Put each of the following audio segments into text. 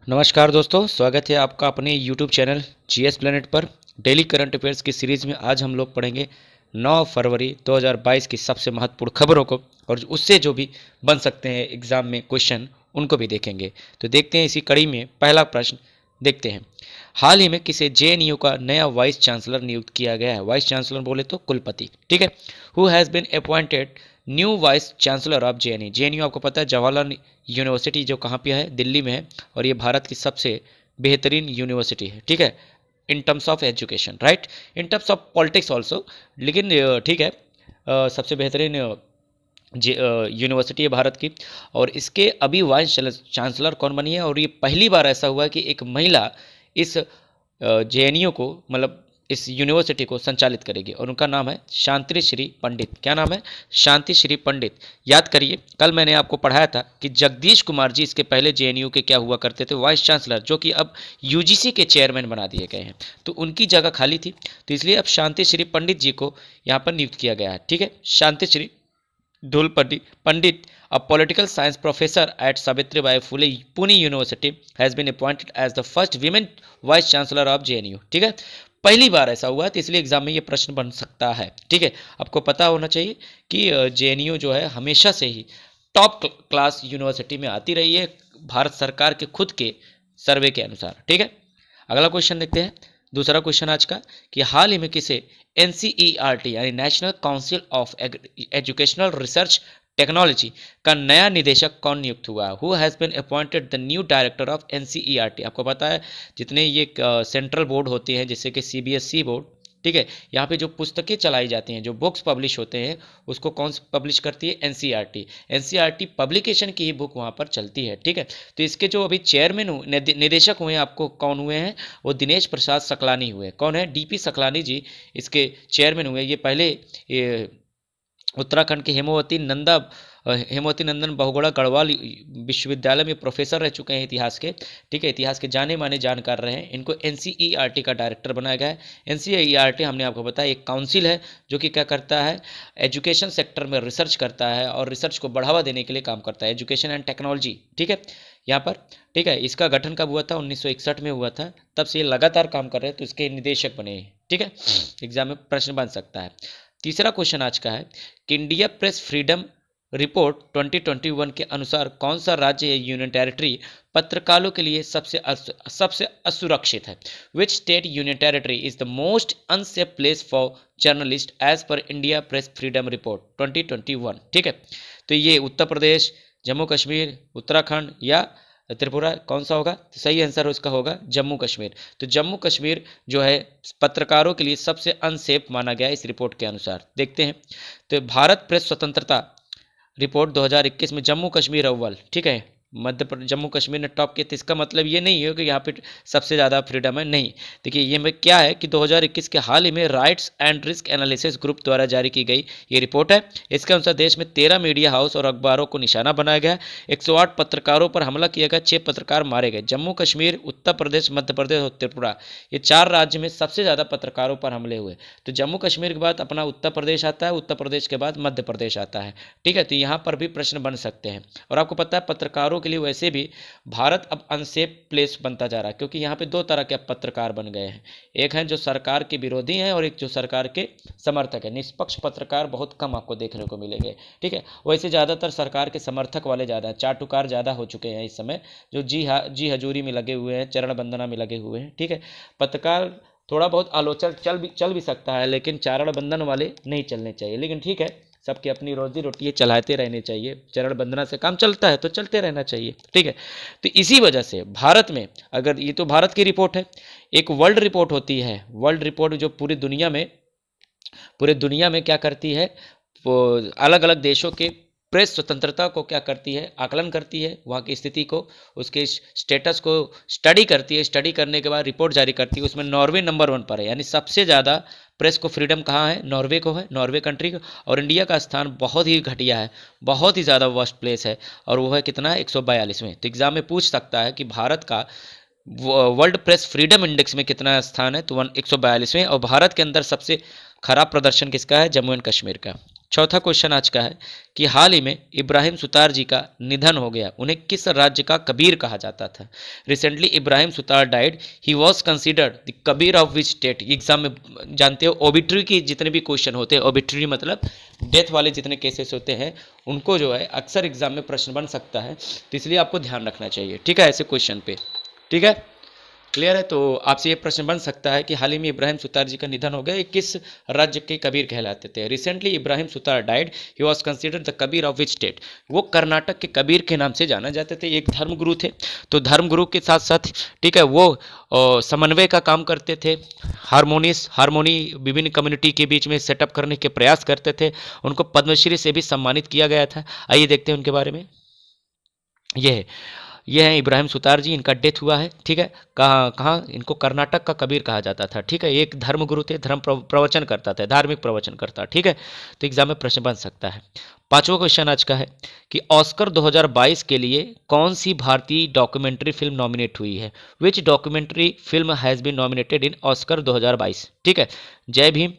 नमस्कार दोस्तों, स्वागत है आपका अपने YouTube चैनल जीएस प्लेनेट पर। डेली करंट अफेयर्स की सीरीज़ में आज हम लोग पढ़ेंगे 9 फरवरी 2022 की सबसे महत्वपूर्ण खबरों को, और उससे जो भी बन सकते हैं एग्जाम में क्वेश्चन, उनको भी देखेंगे। तो देखते हैं इसी कड़ी में पहला प्रश्न देखते हैं। हाल ही में किसे जेएनयू का नया वाइस चांसलर नियुक्त किया गया है? वाइस चांसलर बोले तो कुलपति, ठीक है। Who has been appointed new vice chancellor of JNU. JNU आपको पता है जवाहरलाल यूनिवर्सिटी जो कहाँ पे है, दिल्ली में है, और ये भारत की सबसे बेहतरीन यूनिवर्सिटी है, ठीक है, in terms of education, right, in terms of politics also, लेकिन ठीक है, सबसे बेहतरीन यूनिवर्सिटी है भारत की। और इसके अभी वाइस चांसलर कौन बनी है, और ये पहली बार ऐसा हुआ है कि एक महिला इस जेएनयू को, मतलब इस यूनिवर्सिटी को संचालित करेगी, और उनका नाम है शांति श्री पंडित। क्या नाम है? शांति श्री पंडित। याद करिए, कल मैंने आपको पढ़ाया था कि जगदीश कुमार जी इसके पहले जेएनयू के क्या हुआ करते थे, वाइस चांसलर, जो कि अब यूजीसी के चेयरमैन बना दिए गए हैं। तो उनकी जगह खाली थी, तो इसलिए अब शांति श्री पंडित जी को यहाँ पर नियुक्त किया गया है, ठीक है। शांति Shri Dhulpati Pandit, a political science professor at Savitribai Phule Pune University, has been appointed as the first women vice chancellor of JNU। ठीक है, पहली बार ऐसा हुआ है, तो इसलिए एग्जाम में ये प्रश्न बन सकता है, ठीक है। आपको पता होना चाहिए कि जेएनयू जो है हमेशा से ही टॉप क्लास यूनिवर्सिटी में आती रही है, भारत सरकार के खुद के सर्वे के अनुसार, ठीक है। अगला क्वेश्चन देखते हैं, दूसरा क्वेश्चन आज का, कि हाल ही में किसे एनसीईआरटी यानी national council of educational research technology का नया निदेशक कौन नियुक्त हुआ है? Who has been appointed the new director of NCERT. आपको पता है जितने ये सेंट्रल बोर्ड होते हैं, जैसे कि सीबीएसई बोर्ड, ठीक है, यहाँ पे जो पुस्तकें चलाई जाती हैं, जो बुक्स पब्लिश होते हैं, उसको कौन पब्लिश करती है? एनसीईआरटी। एनसीईआरटी पब्लिकेशन की ही बुक वहाँ पर चलती है, ठीक है। तो इसके जो अभी चेयरमैन निदेशक हुए हैं, आपको कौन हुए हैं? वो दिनेश प्रसाद सकलानी हुए। कौन है? डीपी सकलानी जी इसके चेयरमैन हुए। ये पहले उत्तराखंड के हेमवती नंदन बहुगुणा गढ़वाल विश्वविद्यालय में प्रोफेसर रह चुके हैं इतिहास के, ठीक है, इतिहास के जाने माने जानकार रहे हैं। इनको एनसीईआरटी का डायरेक्टर बनाया गया है। एनसीईआरटी हमने आपको बताया एक काउंसिल है जो कि क्या करता है, एजुकेशन सेक्टर में रिसर्च करता है और रिसर्च को बढ़ावा देने के लिए काम करता है, एजुकेशन एंड टेक्नोलॉजी, ठीक है, यहाँ पर, ठीक है। इसका गठन कब हुआ था? 1961 में हुआ था। तब से ये लगातार काम कर रहे हैं, तो इसके निदेशक बने हैं, ठीक है। एग्जाम में प्रश्न बन सकता है। तीसरा क्वेश्चन आज का है कि इंडिया प्रेस फ्रीडम रिपोर्ट 2021 के अनुसार कौन सा राज्य या यूनियन टेरिटरी पत्रकारों के लिए सबसे असुरक्षित है? Which state union territory is the most unsafe place for journalist as per India press freedom report 2021, ठीक है। तो ये उत्तर प्रदेश, जम्मू कश्मीर, उत्तराखंड या त्रिपुरा, कौन सा होगा? तो सही आंसर उसका होगा जम्मू कश्मीर। तो जम्मू कश्मीर जो है पत्रकारों के लिए सबसे अनसेफ माना गया इस रिपोर्ट के अनुसार। देखते हैं, तो भारत प्रेस स्वतंत्रता रिपोर्ट 2021 में जम्मू कश्मीर अव्वल, ठीक है, जम्मू कश्मीर ने टॉप किया। तो इसका मतलब ये नहीं है कि यहाँ पे सबसे ज़्यादा फ्रीडम है, नहीं। देखिए ये में क्या है कि 2021 के हाल ही में rights and risk analysis group द्वारा जारी की गई ये रिपोर्ट है। इसके अनुसार देश में 13 मीडिया हाउस और अखबारों को निशाना बनाया गया, 108 पत्रकारों पर हमला किया गया, 6 पत्रकार मारे गए। जम्मू कश्मीर, उत्तर प्रदेश, मध्य प्रदेश और त्रिपुरा, ये 4 राज्य में सबसे ज़्यादा पत्रकारों पर हमले हुए। तो जम्मू कश्मीर के बाद अपना उत्तर प्रदेश आता है, उत्तर प्रदेश के बाद मध्य प्रदेश आता है, ठीक है। तो यहाँ पर भी प्रश्न बन सकते हैं। और आपको पता है पत्रकारों के लिए वैसे भी भारत अब अनसेफ प्लेस बनता जा रहा है, क्योंकि यहाँ पे 2 तरह के पत्रकार बन गए हैं। एक है जो सरकार के विरोधी हैं और एक जो सरकार के समर्थक है। निष्पक्ष पत्रकार बहुत कम आपको देखने को मिलेंगे, ठीक है। वैसे ज़्यादातर सरकार के समर्थक वाले ज़्यादा, चाटुकार ज़्यादा हो चुके हैं इस समय, जो जी हजूरी में लगे हुए हैं, चरण वंदना में लगे हुए हैं, ठीक है। पत्रकार थोड़ा बहुत आलोचना चल भी सकता है, लेकिन चारण बंधन वाले नहीं चलने चाहिए। लेकिन ठीक है, सबकी अपनी रोजी रोटी चलाते रहने चाहिए, चरण बंधना से काम चलता है तो चलते रहना चाहिए, ठीक है। तो इसी वजह से भारत में, अगर ये तो भारत की रिपोर्ट है, एक वर्ल्ड रिपोर्ट होती है, वर्ल्ड रिपोर्ट जो पूरी दुनिया में क्या करती है, वो अलग अलग देशों के प्रेस स्वतंत्रता को क्या करती है, आकलन करती है, वहाँ की स्थिति को, उसके स्टेटस को स्टडी करती है। स्टडी करने के बाद रिपोर्ट जारी करती है। उसमें नॉर्वे नंबर 1 पर है, यानी सबसे ज़्यादा प्रेस को फ्रीडम कहाँ है? नॉर्वे को है, नॉर्वे कंट्री को। और इंडिया का स्थान बहुत ही घटिया है, बहुत ही ज़्यादा वर्स्ट प्लेस है, और वो है कितना? 142वें। तो एग्जाम में पूछ सकता है कि भारत का वर्ल्ड प्रेस फ्रीडम इंडेक्स में कितना स्थान है? तो 142वें। और भारत के अंदर सबसे खराब प्रदर्शन किसका है? जम्मू एंड कश्मीर का, चौथा क्वेश्चन आज का है कि हाल ही में इब्राहिम सुतार जी का निधन हो गया, उन्हें किस राज्य का कबीर कहा जाता था? Recently Ibrahim Sutar died, he was considered the Kabir of which state? Exam में जानते हो ओबिट्री की जितने भी क्वेश्चन होते हैं, ओबिट्री मतलब डेथ वाले जितने केसेस होते हैं उनको जो है अक्सर एग्जाम में प्रश्न बन सकता है, तो इसलिए आपको ध्यान रखना चाहिए, ठीक है, ऐसे क्वेश्चन पे, ठीक है, क्लियर है। तो आपसे ये प्रश्न बन सकता है कि हाल ही में इब्राहिम सुतार जी का निधन हो गया, ये किस राज्य के कबीर कहलाते थे? Recently Ibrahim Sutar died, he was considered the Kabir of which state? वो कर्नाटक के कबीर के नाम से जाना जाते थे, एक धर्मगुरु थे। तो धर्मगुरु के साथ साथ, ठीक है, वो समन्वय का काम करते थे, हारमोनी विभिन्न कम्युनिटी के बीच में सेटअप करने के प्रयास करते थे। उनको पद्मश्री से भी सम्मानित किया गया था। आइए देखते हैं उनके बारे में। ये है इब्राहिम सुतार जी, इनका डेथ हुआ है, ठीक है। कहाँ कहाँ इनको कर्नाटक का कबीर कहा जाता था, ठीक है। एक धर्मगुरु थे, धर्म प्रवचन करता था, धार्मिक प्रवचन करता, ठीक है। तो एग्जाम में प्रश्न बन सकता है। पांचवा क्वेश्चन आज का है कि ऑस्कर 2022 के लिए कौन सी भारतीय डॉक्यूमेंट्री फिल्म नॉमिनेट हुई है? Which documentary film has been nominated in Oscar 2022? ठीक है, Jai Bhim,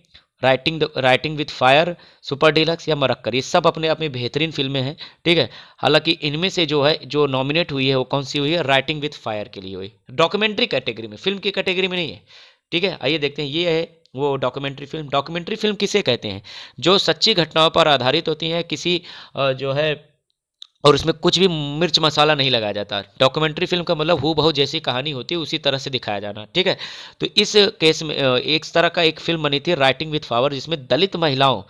writing with fire, super deluxe या मरक्कर, ये सब अपने आप में बेहतरीन फिल्में हैं, ठीक है। हालांकि इनमें से जो है जो नॉमिनेट हुई है वो कौन सी हुई है? राइटिंग विथ फायर के लिए हुई, डॉक्यूमेंट्री कैटेगरी में, फिल्म की कैटेगरी में नहीं है, ठीक है। आइए देखते हैं, ये है वो डॉक्यूमेंट्री फिल्म। डॉक्यूमेंट्री फिल्म किसे कहते हैं? जो सच्ची घटनाओं पर आधारित होती हैं, किसी जो है, और उसमें कुछ भी मिर्च मसाला नहीं लगाया जाता। डॉक्यूमेंट्री फिल्म का मतलब हूबहू बहुत जैसी कहानी होती है उसी तरह से दिखाया जाना, ठीक है। तो इस केस में एक तरह का एक फिल्म बनी थी राइटिंग विथ पावर, जिसमें दलित महिलाओं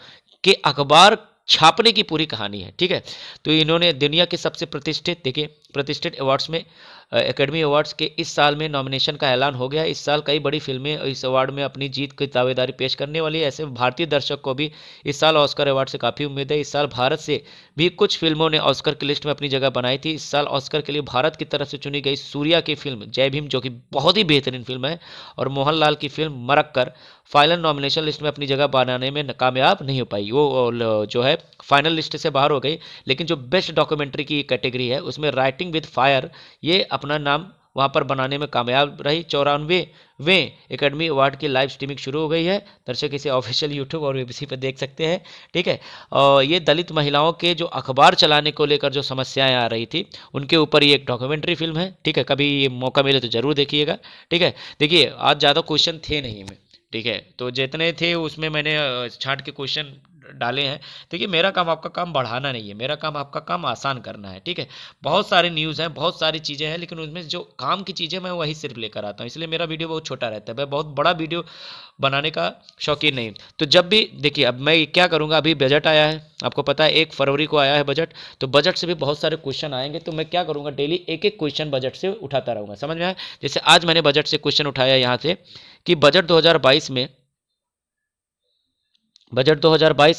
के अखबार छापने की पूरी कहानी है, ठीक है। तो इन्होंने दुनिया के सबसे प्रतिष्ठित, देखिए, प्रतिष्ठित अवार्ड्स में, एकेडमी अवार्ड्स के इस साल में नॉमिनेशन का ऐलान हो गया। इस साल कई बड़ी फिल्में इस अवार्ड में अपनी जीत की दावेदारी पेश करने वाली है। ऐसे भारतीय दर्शक को भी इस साल ऑस्कर अवार्ड से काफ़ी उम्मीद है। इस साल भारत से भी कुछ फिल्मों ने ऑस्कर की लिस्ट में अपनी जगह बनाई थी। इस साल ऑस्कर के लिए भारत की तरफ से चुनी गई सूर्या की फिल्म जय भीम, जो कि बहुत ही बेहतरीन फिल्म है, और मोहनलाल की film Marakkar final nomination list में अपनी जगह बनाने में कामयाब नहीं हो पाई। वो जो है फाइनल लिस्ट से बाहर हो गई। लेकिन जो बेस्ट डॉक्यूमेंट्री की कैटेगरी है उसमें राइटिंग विद फायर ये अपना नाम वहाँ पर बनाने में कामयाब रही। 94वें एकेडमी अवार्ड की लाइव स्ट्रीमिंग शुरू हो गई है। दर्शक इसे ऑफिशियल यूट्यूब और वेबसी पर देख सकते हैं, ठीक है। और ये दलित महिलाओं के जो अखबार चलाने को लेकर जो समस्याएं आ रही थी उनके ऊपर ये एक डॉक्यूमेंट्री फिल्म है, ठीक है। कभी ये मौका मिले तो ज़रूर देखिएगा, ठीक है। देखिए आज ज़्यादा क्वेश्चन थे नहीं में, ठीक है, तो जितने थे उसमें मैंने छांट के क्वेश्चन डाले हैं। देखिए मेरा काम आपका काम बढ़ाना नहीं है, मेरा काम आपका काम आसान करना है, ठीक है। बहुत सारे न्यूज़ हैं, बहुत सारी चीज़ें हैं, लेकिन उसमें जो काम की चीज़ें मैं वही सिर्फ लेकर आता हूँ, इसलिए मेरा वीडियो बहुत छोटा रहता है। मैं बहुत बड़ा वीडियो बनाने का शौकीन नहीं। तो जब भी देखिए, अब मैं क्या करूँगा, अभी बजट आया है, आपको पता है 1 फरवरी को आया है बजट, तो बजट से भी बहुत सारे क्वेश्चन आएंगे। तो मैं क्या करूँगा, डेली एक एक क्वेश्चन बजट से उठाता रहूँगा, समझ में आया। जैसे आज मैंने बजट से क्वेश्चन उठाया यहाँ से कि बजट 2022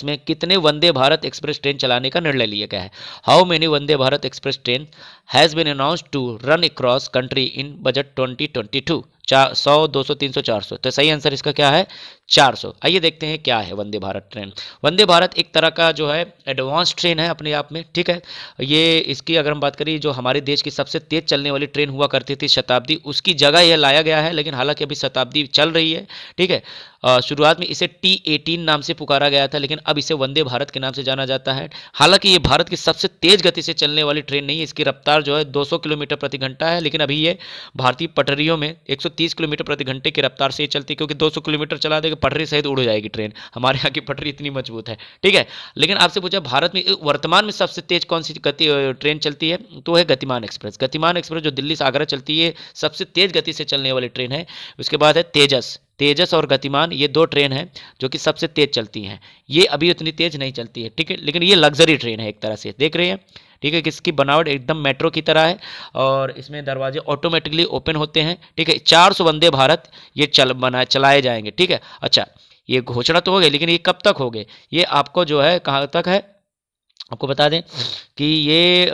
में कितने वंदे भारत एक्सप्रेस ट्रेन चलाने का निर्णय लिया गया है? How many Vande Bharat express train has been announced to run across country in budget 2022? 100, 200, 300, 400। तो सही आंसर इसका क्या है? 400। आइए देखते हैं क्या है वंदे भारत ट्रेन। वंदे भारत एक तरह का जो है एडवांस ट्रेन है अपने आप में, ठीक है। ये इसकी अगर हम बात करें, जो हमारे देश की सबसे तेज चलने वाली ट्रेन हुआ करती थी शताब्दी, उसकी जगह यह लाया गया है। लेकिन हालांकि अभी शताब्दी चल रही है, ठीक है। शुरुआत में इसे T18 नाम से पुकारा गया था, लेकिन अब इसे वंदे भारत के नाम से जाना जाता है। हालांकि ये भारत की सबसे तेज गति से चलने वाली ट्रेन नहीं है, इसकी रफ्तार जो है 200 किलोमीटर प्रति घंटा है। लेकिन अभी ये भारतीय पटरियों में 130 किलोमीटर प्रति घंटे की रफ्तार से ही चलती है, क्योंकि 200 किलोमीटर चला देगा पटरी सहित उड़ जाएगी ट्रेन। हमारे यहाँ की पटरी इतनी मजबूत है, ठीक है। लेकिन आपसे पूछा भारत में वर्तमान में सबसे तेज कौन सी गति ट्रेन चलती है, तो है गतिमान एक्सप्रेस। गतिमान एक्सप्रेस जो दिल्ली से आगरा चलती है, सबसे तेज गति से चलने वाली ट्रेन है। उसके बाद है तेजस और गतिमान, ये 2 ट्रेन हैं जो कि सबसे तेज चलती हैं। ये अभी उतनी तेज नहीं चलती है, ठीक है, लेकिन ये लग्जरी ट्रेन है एक तरह से, देख रहे हैं, ठीक है। किसकी बनावट एकदम मेट्रो की तरह है, और इसमें दरवाजे ऑटोमेटिकली ओपन होते हैं, ठीक है। 400 वंदे भारत ये चलाए जाएंगे, ठीक है। अच्छा, ये घोषणा तो हो गई, लेकिन ये कब तक हो गए, ये आपको जो है कहाँ तक है आपको बता दें कि ये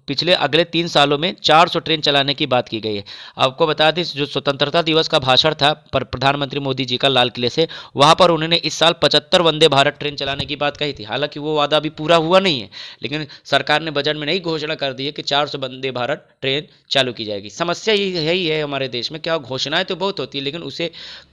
पिछले अगले 3 सालों में 400 ट्रेन चलाने की बात की गई है। आपको बता दें, जो स्वतंत्रता दिवस का भाषण था पर प्रधानमंत्री मोदी जी का लाल किले से, वहाँ पर उन्होंने इस साल 75 वंदे भारत ट्रेन चलाने की बात कही थी। हालांकि वो वादा अभी पूरा हुआ नहीं है, लेकिन सरकार ने बजट में नई घोषणा कर दी है कि 400 वंदे भारत ट्रेन चालू की जाएगी। समस्या यही है हमारे देश में, क्या घोषणाएं तो बहुत होती है, लेकिन उसे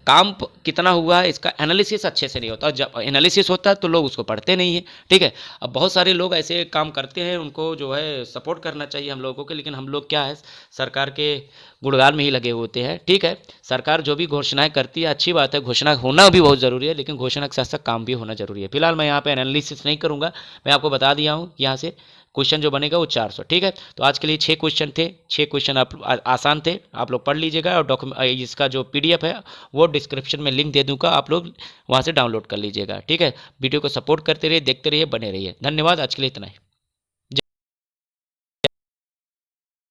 काम कितना हुआ है इसका एनालिसिस अच्छे से नहीं होता, जब एनालिसिस होता है तो लोग उसको पढ़ते नहीं है, ठीक है। अब बहुत सारे लोग ऐसे काम करते हैं, उनको जो है सपोर्ट करना चाहिए हम लोगों को, लेकिन हम लोग क्या है, सरकार के गुणगान में ही लगे होते हैं, ठीक है। सरकार जो भी घोषणाएं करती है अच्छी बात है, घोषणा होना भी बहुत ज़रूरी है, लेकिन घोषणा के साथ साथ काम भी होना जरूरी है। फिलहाल मैं यहाँ पे एनालिसिस नहीं करूँगा, मैं आपको बता दिया हूँ यहाँ से क्वेश्चन जो बनेगा वो 400, ठीक है। तो आज के लिए 6 क्वेश्चन थे, 6 क्वेश्चन आप आसान थे, आप लोग पढ़ लीजिएगा, और डॉक्यूमेंट इसका जो PDF है वो डिस्क्रिप्शन में लिंक दे दूँगा, आप लोग वहाँ से डाउनलोड कर लीजिएगा, ठीक है। वीडियो को सपोर्ट करते रहिए, देखते रहिए, बने रहिए। धन्यवाद, आज के लिए इतना ही।